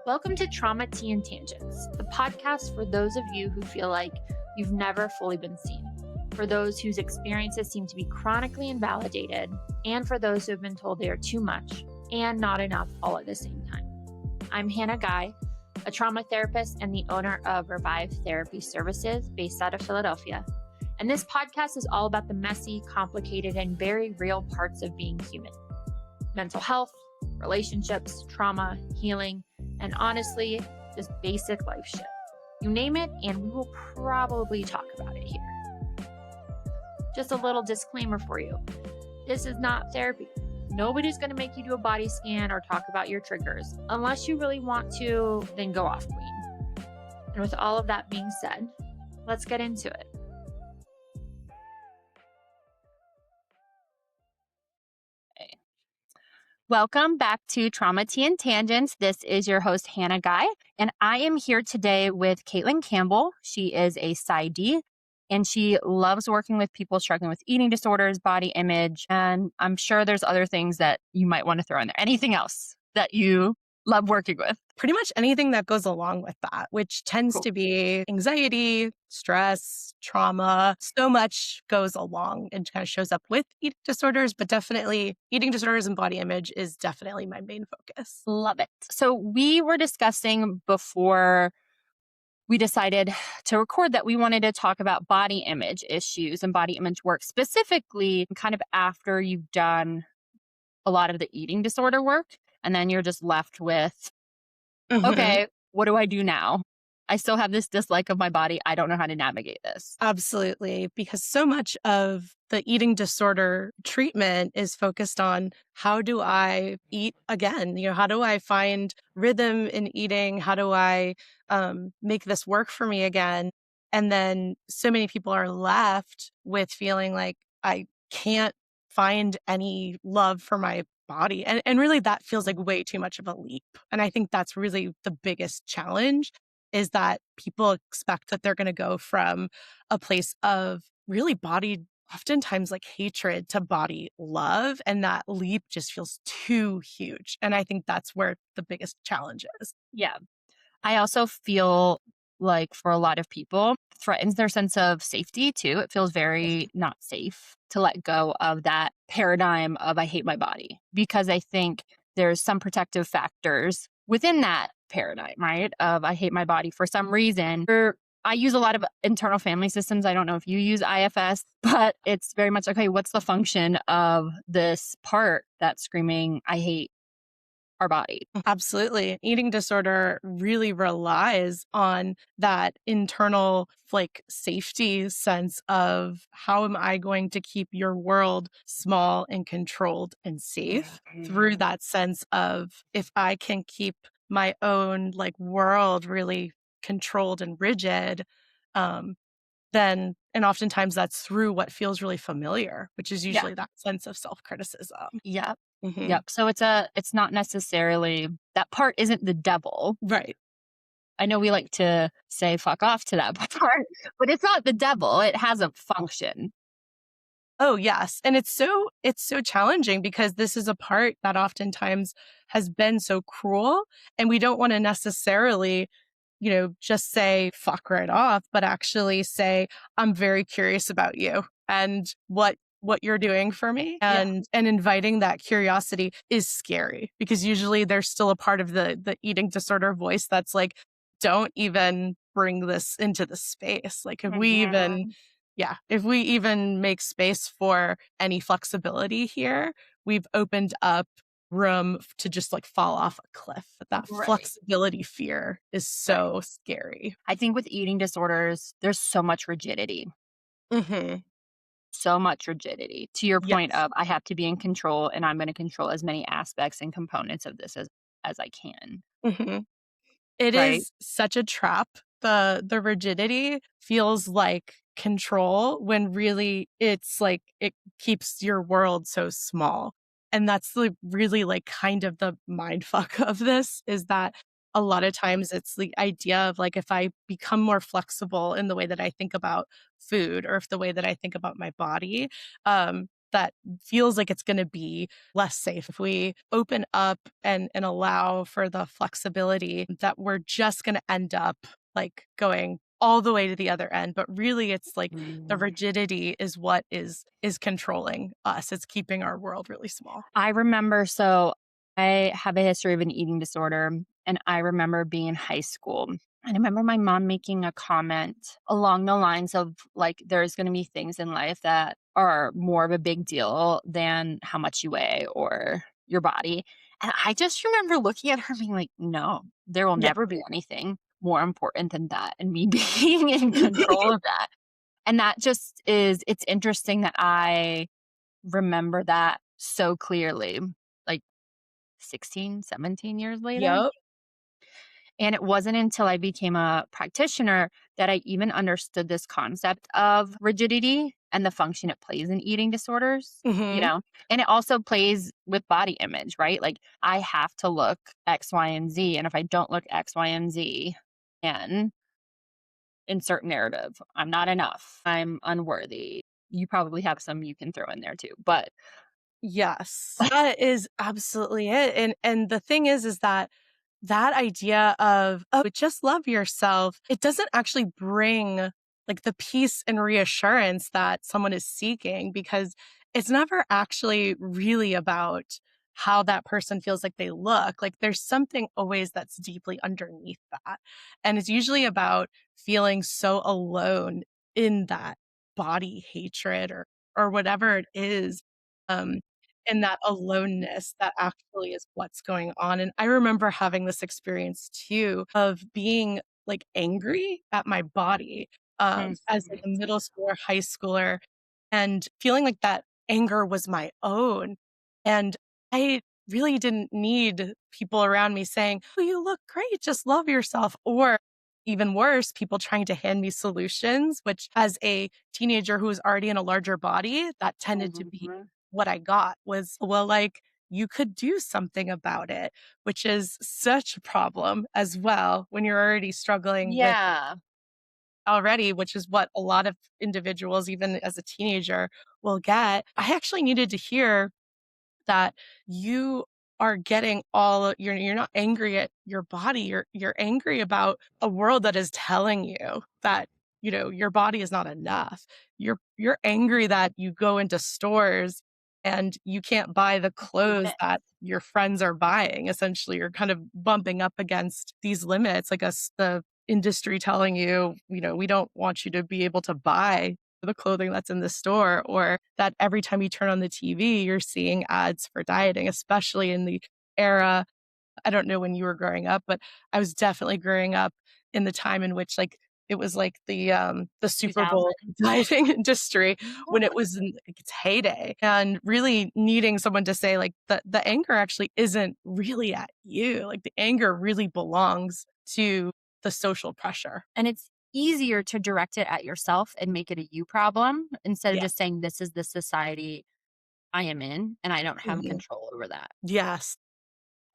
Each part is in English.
Welcome to Trauma Tea and Tangents, the podcast for those of you who feel like you've never fully been seen, for those whose experiences seem to be chronically invalidated, and for those who have been told they are too much and not enough all at the same time. I'm Hannah Guy, a trauma therapist and the owner of Revive Therapy Services based out of Philadelphia. And this podcast is all about the messy, complicated, and very real parts of being human. Mental health, relationships, trauma, healing, and honestly, just basic life shit. You name it, and we will probably talk about it here. Just a little disclaimer for you. This is not therapy. Nobody's going to make you do a body scan or talk about your triggers. Unless you really want to, then go off, queen. And with all of that being said, let's get into it. Welcome back to Trauma Tea and Tangents. This is your host, Hannah Guy, and I am here today with Katelyn Campbell. She is a Psy.D, and she loves working with people struggling with eating disorders, body image, and I'm sure there's other things that you might want to throw in there. Anything else that you love working with? Pretty much anything that goes along with that, which tends to be anxiety, stress, trauma. So much goes along and kind of shows up with eating disorders, but definitely eating disorders and body image is definitely my main focus. Love it. So we were discussing before we decided to record that we wanted to talk about body image issues and body image work, specifically kind of after you've done a lot of the eating disorder work. And then you're just left with, okay, what do I do now? I still have this dislike of my body. I don't know how to navigate this. Absolutely. Because so much of the eating disorder treatment is focused on how do I eat again? How do I find rhythm in eating? How do I make this work for me again? And then so many people are left with feeling like I can't find any love for my body. And really that feels like way too much of a leap. And I think that's really the biggest challenge is that people expect that they're going to go from a place of really body, oftentimes like hatred to body love. And that leap just feels too huge. And I think that's where the biggest challenge is. Yeah. I also feel like for a lot of people, threatens their sense of safety too. It feels very not safe to let go of that paradigm of I hate my body, because I think there's some protective factors within that paradigm, right? Of I hate my body for some reason. I use a lot of internal family systems. I don't know if you use IFS, but it's very much, okay, what's the function of this part that's screaming, I hate our body? Absolutely. Eating disorder really relies on that internal safety sense of how am I going to keep your world small and controlled and safe through that sense of if I can keep my own world really controlled and rigid, then, and oftentimes that's through what feels really familiar, which is usually that sense of self-criticism. Yep. Yep. So it's not necessarily, that part isn't the devil. Right. I know we like to say fuck off to that part, but it's not the devil. It has a function. Oh, yes. And it's so challenging because this is a part that oftentimes has been so cruel, and we don't want to necessarily, just say fuck right off, but actually say, I'm very curious about you and what you're doing for me. And inviting that curiosity is scary because usually there's still a part of the eating disorder voice that's like, don't even bring this into the space. If we even make space for any flexibility here, we've opened up room to just fall off a cliff. That flexibility fear is so scary. I think with eating disorders, there's so much rigidity. So much rigidity to your point of I have to be in control, and I'm going to control as many aspects and components of this as I can. It is such a trap. The rigidity feels like control when really it's it keeps your world so small. And that's really kind of the mind fuck of this is that a lot of times it's the idea of if I become more flexible in the way that I think about food or if the way that I think about my body, that feels like it's going to be less safe. If we open up and allow for the flexibility, that we're just going to end up like going all the way to the other end. But really it's like the Mm. rigidity is what is controlling us. It's keeping our world really small. I remember, so I have a history of an eating disorder, and I remember being in high school. And I remember my mom making a comment along the lines of like, there's going to be things in life that are more of a big deal than how much you weigh or your body. And I just remember looking at her being like, no, there will Yeah. never be anything more important than that. And me being in control of that. And that just is, it's interesting that I remember that so clearly, like 16, 17 years later. Yep. And it wasn't until I became a practitioner that I even understood this concept of rigidity and the function it plays in eating disorders, you Hmm. know? And it also plays with body image, right? Like I have to look X, Y, and Z. And if I don't look X, Y, and Z, and insert narrative, I'm not enough, I'm unworthy. You probably have some you can throw in there too. But Yes. That is absolutely it. And the thing is that that idea of, oh, just love yourself, it doesn't actually bring like the peace and reassurance that someone is seeking, because it's never actually really about how that person feels like they look. Like there's something always that's deeply underneath that. And it's usually about feeling so alone in that body hatred or whatever it is. Um, and that aloneness that actually is what's going on. And I remember having this experience too of being like angry at my body as like a Mhm. middle schooler, high schooler, and feeling like that anger was my own. And I really didn't need people around me saying, oh, you look great, just love yourself. Or even worse, people trying to hand me solutions, which as a teenager who was already in a larger body, that tended to be Mhm. what I got was, well, like, you could do something about it, which is such a problem as well when you're already struggling with Yeah. already, which is what a lot of individuals, even as a teenager, will get. I actually needed to hear that you are getting all you're not angry at your body, you're angry about a world that is telling you that your body is not enough. You're angry that you go into stores and you can't buy the clothes Limit. that your friends are buying. Essentially you're kind of bumping up against these limits, like us the industry telling you, we don't want you to be able to buy the clothing that's in the store, or that every time you turn on the TV, you're seeing ads for dieting, especially in the era. I don't know when you were growing up, but I was definitely growing up in the time in which like it was like the Super Bowl 2000. dieting industry when it was in like, its heyday, and really needing someone to say like the anger actually isn't really at you. Like the anger really belongs to the social pressure. And it's easier to direct it at yourself and make it a you problem instead of Yeah. just saying, this is the society I am in and I don't have Mhm. control over that. Yes.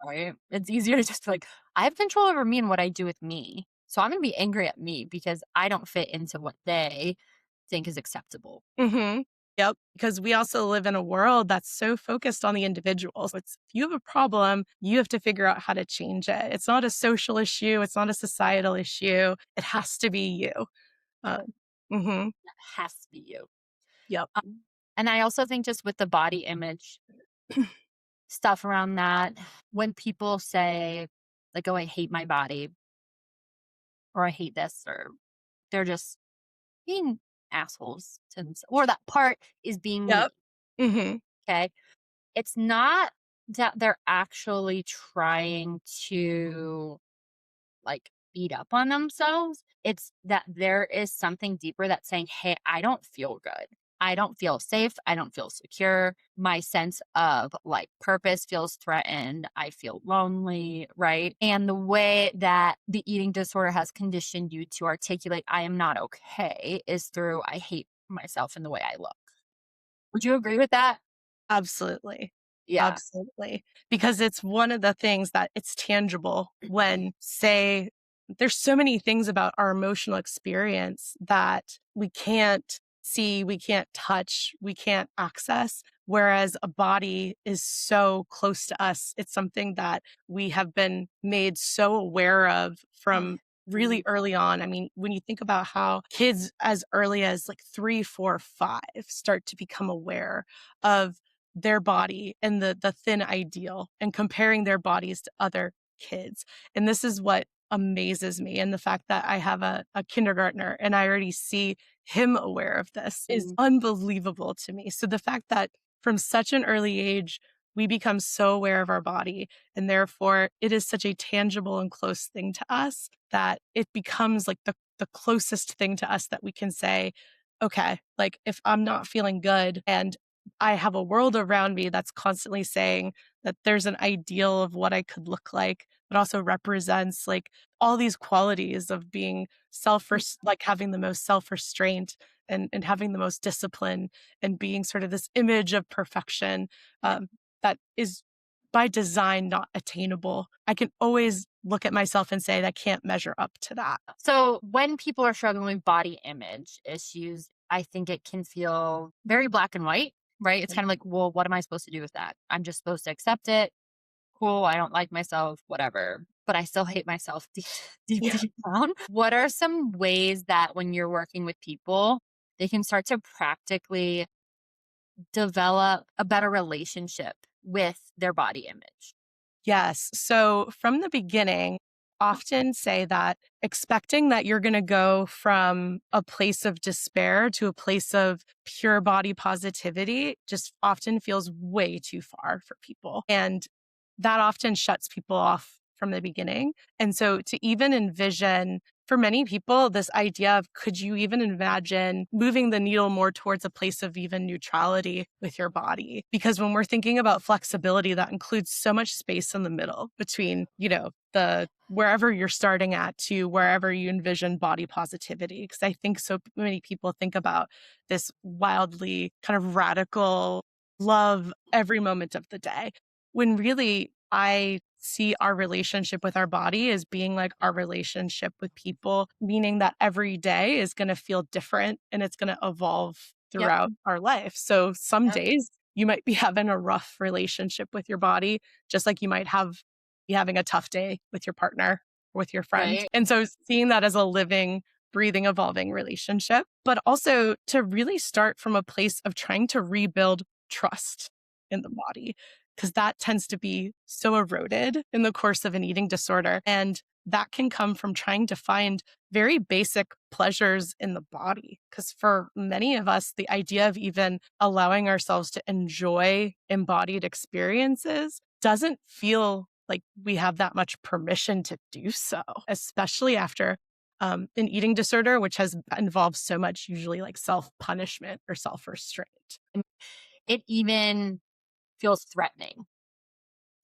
Right? It's easier to just be like, I have control over me and what I do with me. So I'm going to be angry at me because I don't fit into what they think is acceptable. Mhm. Yep, because we also live in a world that's so focused on the individual. So it's if you have a problem, you have to figure out how to change it. It's not a social issue, it's not a societal issue. It has to be you. Yeah, Um, mhm. that has to be you. Yep. And I also think just with the body image stuff around that, when people say, like, oh, I hate my body or I hate this, or they're just being assholes to themselves, or that part is being me. Yep. Mhm. Okay. It's not that they're actually trying to like beat up on themselves. It's that there is something deeper that's saying, hey, I don't feel good. I don't feel safe. I don't feel secure. My sense of like purpose feels threatened. I feel lonely, right? And the way that the eating disorder has conditioned you to articulate, I am not okay, is through, I hate myself and the way I look. Would you agree with that? Absolutely. Yeah. Absolutely. Because it's one of the things that it's tangible when, say, there's so many things about our emotional experience that we can't see, we can't touch, we can't access. Whereas a body is so close to us. It's something that we have been made so aware of from really early on. I mean, when you think about how kids as early as like 3, 4, 5 start to become aware of their body and the thin ideal and comparing their bodies to other kids. And this is what amazes me. And the fact that I have a kindergartner and I already see him aware of this is unbelievable to me. So the fact that from such an early age, we become so aware of our body, and therefore it is such a tangible and close thing to us that it becomes like the closest thing to us that we can say, okay, like if I'm not feeling good and I have a world around me that's constantly saying that there's an ideal of what I could look like, but also represents like all these qualities of being like having the most self-restraint and having the most discipline and being sort of this image of perfection that is by design not attainable. I can always look at myself and say that I can't measure up to that. So when people are struggling with body image issues, I think it can feel very black and white, right? It's kind of like, well, what am I supposed to do with that? I'm just supposed to accept it. Cool. I don't like myself, whatever. But I still hate myself deep down. What are some ways that when you're working with people, they can start to practically develop a better relationship with their body image? Yes. So from the beginning, often say that expecting that you're going to go from a place of despair to a place of pure body positivity just often feels way too far for people. And that often shuts people off from the beginning. And so to even envision for many people, this idea of could you even imagine moving the needle more towards a place of even neutrality with your body? Because when we're thinking about flexibility, that includes so much space in the middle between, the wherever you're starting at to wherever you envision body positivity. Because I think so many people think about this wildly kind of radical love every moment of the day, when really I see our relationship with our body as being like our relationship with people, meaning that every day is going to feel different and it's going to evolve throughout our life. So some days you might be having a rough relationship with your body, just like you might be having a tough day with your partner or with your friend. Right. And so seeing that as a living, breathing, evolving relationship, but also to really start from a place of trying to rebuild trust in the body, because that tends to be so eroded in the course of an eating disorder. And that can come from trying to find very basic pleasures in the body. Because for many of us, the idea of even allowing ourselves to enjoy embodied experiences doesn't feel like we have that much permission to do so, especially after an eating disorder, which has involved so much usually like self-punishment or self-restraint. It even feels threatening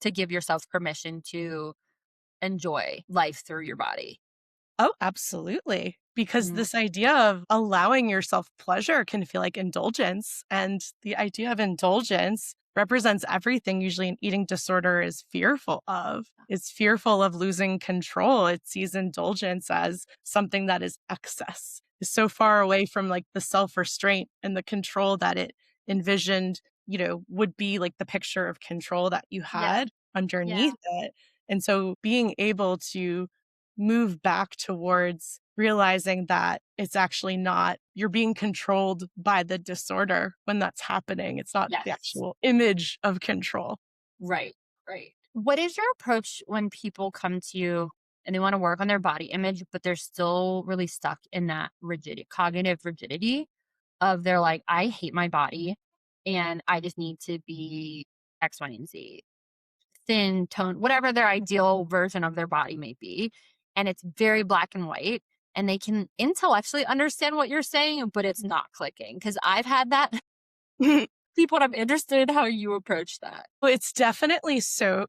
to give yourself permission to enjoy life through your body. Oh, absolutely. Because this idea of allowing yourself pleasure can feel like indulgence. And the idea of indulgence represents everything usually an eating disorder is fearful of. It's fearful of losing control. It sees indulgence as something that is excess, is so far away from like the self-restraint and the control that it envisioned, would be like the picture of control that you had underneath it. And so being able to move back towards realizing that it's actually not, you're being controlled by the disorder when that's happening. It's not the actual image of control. Right. What is your approach when people come to you and they want to work on their body image, but they're still really stuck in that cognitive rigidity of they're like, I hate my body and I just need to be X, Y, and Z, thin, tone, whatever their ideal version of their body may be. And it's very black and white. And they can intellectually understand what you're saying, but it's not clicking. Because I've had that. People, I'm interested in how you approach that. Well, it's definitely so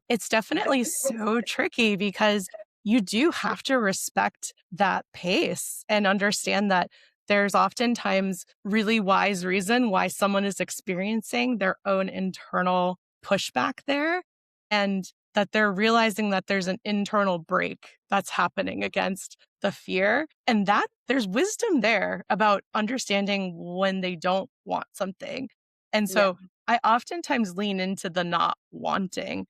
tricky because you do have to respect that pace and understand that there's oftentimes really wise reason why someone is experiencing their own internal pushback there. And that they're realizing that there's an internal break that's happening against the fear. And that there's wisdom there about understanding when they don't want something. And Yeah. so I oftentimes lean into the not wanting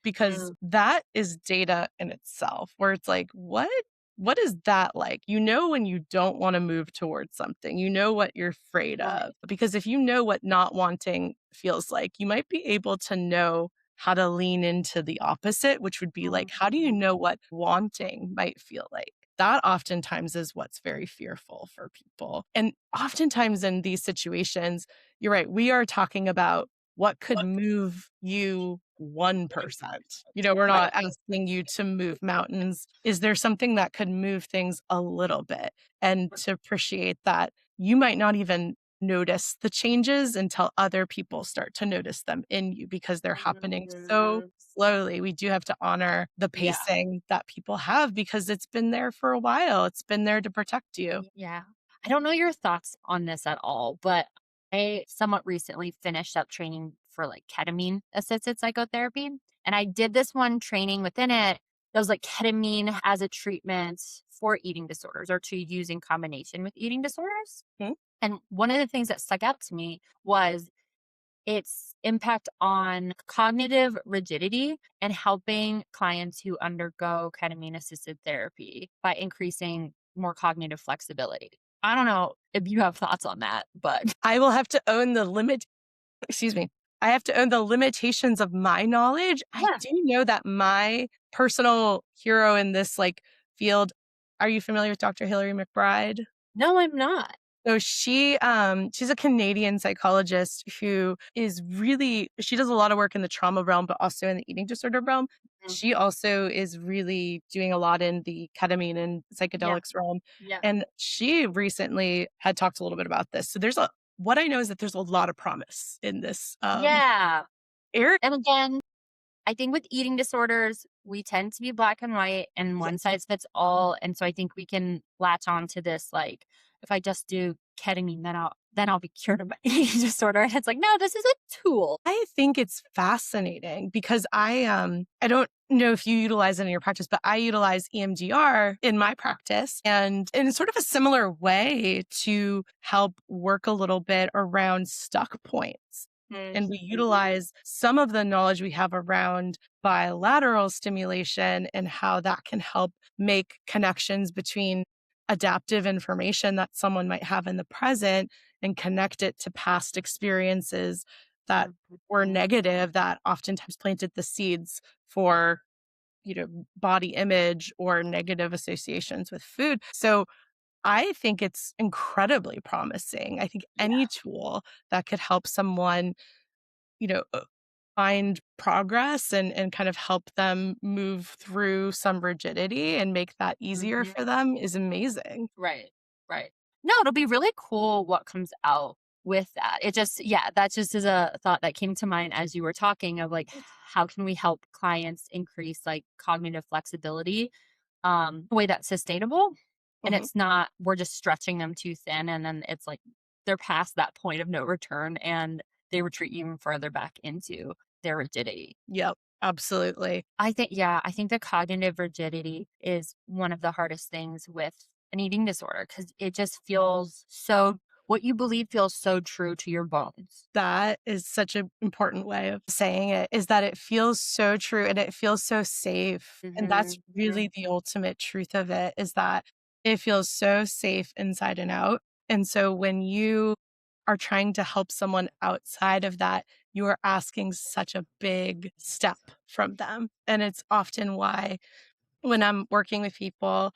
because Mm. that is data in itself where it's like, what is that like? You know, when you don't want to move towards something, you know what you're afraid Right. of. Because if you know what not wanting feels like, you might be able to know how to lean into the opposite, which would be like, how do you Mhm. know what wanting might feel like? That oftentimes is what's very fearful for people. And oftentimes in these situations, you're right, we are talking about what could move you 1%. You know, we're Right. not asking you to move mountains. Is there something that could move things a little bit? And to appreciate that you might not even notice the changes until other people start to notice them in you because they're happening so Mhm. slowly. We do have to honor the Yeah. pacing that people have because it's been there for a while. It's been there to protect you. Yeah. I don't know your thoughts on this at all, but I somewhat recently finished up training for like ketamine assisted psychotherapy. And I did this one training within it that was like ketamine as a treatment for eating disorders or to use in combination with eating disorders. Hmm? And one of the things that stuck out to me was its impact on cognitive rigidity and helping clients who undergo ketamine assisted therapy by increasing more cognitive flexibility. I don't know if you have thoughts on that, but I will have to own the limit excuse me. I have to own the limitations of my knowledge. I yeah. do know that my personal hero in this like field, are you familiar with Dr. Hilary McBride? No, I'm not. So she's a Canadian psychologist who is really she does a lot of work in the trauma realm, but also in the eating disorder realm. Mm. She also is really doing a lot in the ketamine and Yeah. psychedelics realm. Yeah. And she recently had talked a little bit about this. So there's a what I know is that there's a lot of promise in this Yeah. area. And again, I think with eating disorders, we tend to be black and white and Yeah, one size fits all. And so I think we can latch on to this like, if I just do ketamine, then I'll be cured of my eating disorder. And it's like, no, this is a tool. I think it's fascinating because I don't know if you utilize it in your practice, but I utilize EMDR in my practice and in sort of a similar way to help work a little bit around stuck points. And we Mhm. utilize some of the knowledge we have around bilateral stimulation and how that can help make connections between adaptive information that someone might have in the present and connect it to past experiences that were Mhm. negative that oftentimes planted the seeds for, body image or negative associations with food. So I think it's incredibly promising. I think Yeah. any tool that could help someone, you know, uh, find progress and kind of help them move through some rigidity and make that easier Mhm. for them is amazing. Right. Right. No, it'll be really cool what comes out with that. It just, yeah, that just is a thought that came to mind as you were talking of like, how can we help clients increase like cognitive flexibility, in a way that's sustainable? And Mhm. it's not, we're just stretching them too thin. And then it's like they're past that point of no return and they retreat even further back into their rigidity. Yep, absolutely. I think the cognitive rigidity is one of the hardest things with an eating disorder because it just feels so, what you believe feels so true to your bones. That is such an important way of saying it, is that it feels so true and it feels so safe. And that's Mhm. really the ultimate truth of it, is that it feels so safe inside and out. And so when you are trying to help someone outside of that, you are asking such a big step from them. And it's often why when I'm working with people,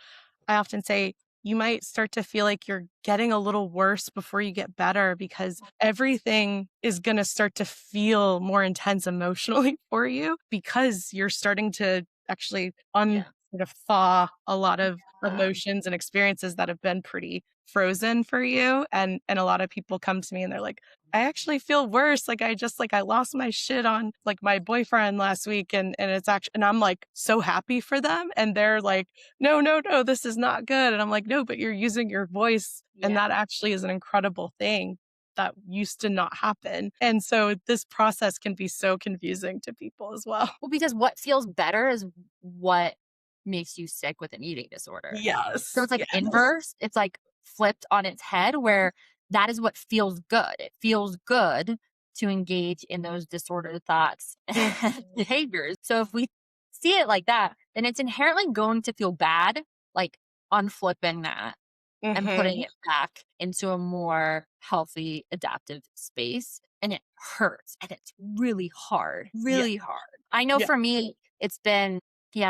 I often say, you might start to feel like you're getting a little worse before you get better because everything is going to start to feel more intense emotionally for you because you're starting to actually Yeah. sort of thaw a lot of Uh, emotions and experiences that have been pretty frozen for you. And a lot of people come to me and they're like, I actually feel worse. Like I lost my shit on like my boyfriend last week and it's actually and I'm like so happy for them. And they're like, no, no, no, this is not good. And I'm like, no, but you're using your voice. And yeah. that actually is an incredible thing that used to not happen. And so this process can be so confusing to people as well. Well, because what feels better is what makes you sick with an eating disorder. So Yes. it's like Yes. inverse. It's like flipped on its head, where that is what feels good. It feels good to engage in those disordered thoughts and behaviors. So if we see it like that, then it's inherently going to feel bad, like unflipping that and putting Mhm. it back into a more healthy, adaptive space. And it hurts and it's really hard, Yeah. really hard. I know Yeah. for me, it's been,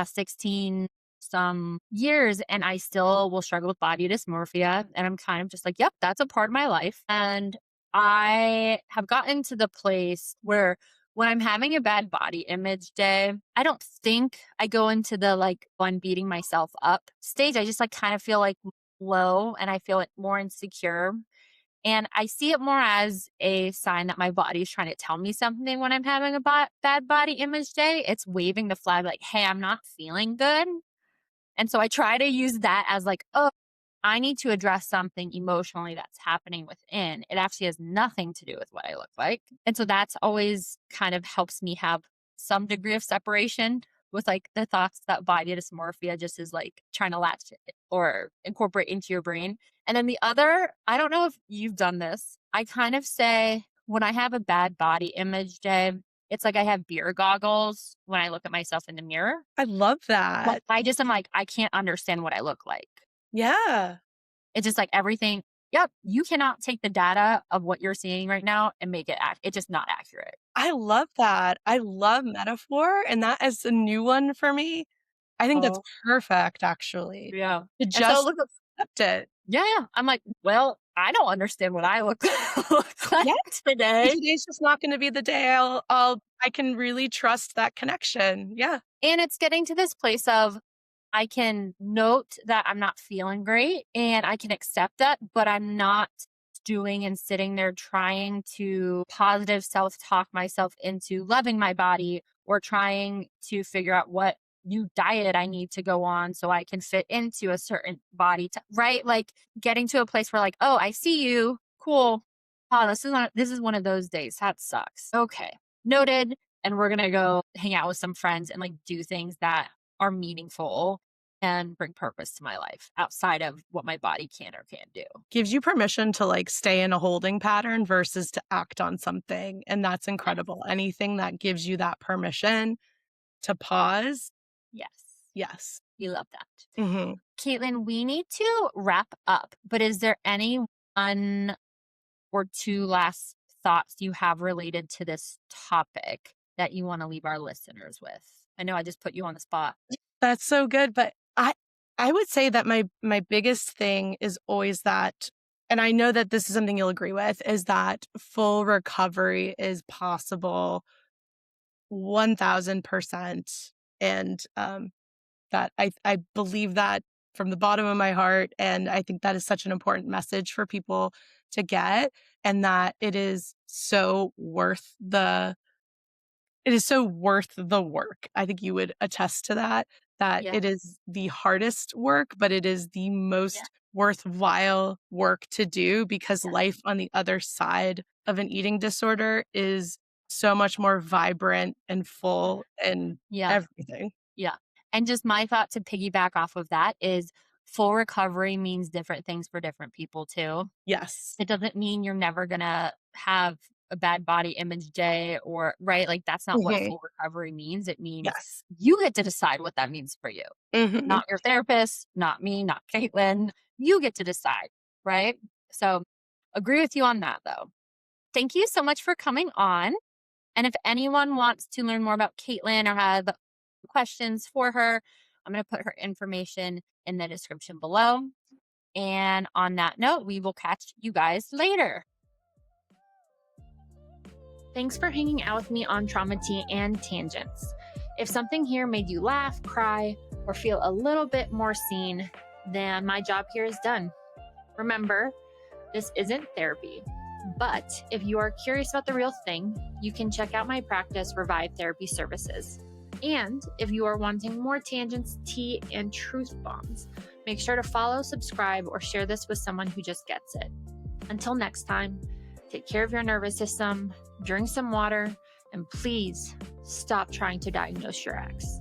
16 some years, and I still will struggle with body dysmorphia. And I'm kind of just like, yep, that's a part of my life. And I have gotten to the place where when I'm having a bad body image day, I don't think I go into the like one beating myself up stage. I just like kind of feel like low, and I feel it more insecure. And I see it more as a sign that my body is trying to tell me something when I'm having a bad body image day. It's waving the flag like, hey, I'm not feeling good. And so I try to use that as like, oh, I need to address something emotionally that's happening within. It actually has nothing to do with what I look like. And so that's always kind of helps me have some degree of separation with like the thoughts that body dysmorphia just is like trying to latch or incorporate into your brain. And then the other, I don't know if you've done this. I kind of say when I have a bad body image day, it's like I have beer goggles when I look at myself in the mirror. I love Like that. I just am like, I can't understand what I look like. Yeah. It's just like everything. Yep. You cannot take the data of what you're seeing right now and make it it's just not accurate. I love that. I love metaphor, and that is a new one for me. I think that's Oh, perfect, actually, yeah. to And so just look, accept it. yeah. I'm like, well, I don't understand what I look, look like Yeah, and today. today's just not gonna be the day I can really trust that connection. Yeah. And it's getting to this place of I can note that I'm not feeling great and I can accept that, but I'm not doing and sitting there trying to positive self talk myself into loving my body or trying to figure out what new diet I need to go on so I can fit into a certain body, right? Like getting to a place where like, oh, I see you. Cool. Oh, this is one of those days. That sucks. Okay. Noted. And we're going to go hang out with some friends and like do things that are meaningful and bring purpose to my life outside of what my body can or can't do. Gives you permission to, like, stay in a holding pattern versus to act on something, and that's incredible. Anything that gives you that permission to pause. Yes. Yes. We love that. Mhm. Katelyn, we need to wrap up, but is there any one or two last thoughts you have related to this topic that you want to leave our listeners with? I know I just put you on the spot. That's so good, but I would say that my biggest thing is always that, and I know that this is something you'll agree with, is that full recovery is possible 1000%. And that I believe that from the bottom of my heart. And I think that is such an important message for people to get, and that it is so worth the work. I think you would attest to that Yeah. it is the hardest work, but it is the Yeah. most worthwhile work to do, because Yeah. life on the other side of an eating disorder is so much more vibrant and full and Yeah. everything. Yeah. And just my thought to piggyback off of that is full recovery means different things for different people too. Yes. It doesn't mean you're never going to have a bad body image day or, right? Like that's not what Mhm. full recovery means. It means Yes. you get to decide what that means for you, Mhm. not your therapist, not me, not Katelyn. You get to decide, right? So agree with you on that though. Thank you so much for coming on. And if anyone wants to learn more about Katelyn or have questions for her, I'm going to put her information in the description below. And on that note, we will catch you guys later. Thanks for hanging out with me on Trauma Tea and Tangents. If something here made you laugh, cry, or feel a little bit more seen, then my job here is done. Remember, this isn't therapy, but if you are curious about the real thing, you can check out my practice Revive Therapy Services. And if you are wanting more tangents, tea, and truth bombs, make sure to follow, subscribe, or share this with someone who just gets it. Until next time, Take care of your nervous system, drink some water, and please stop trying to diagnose your ex.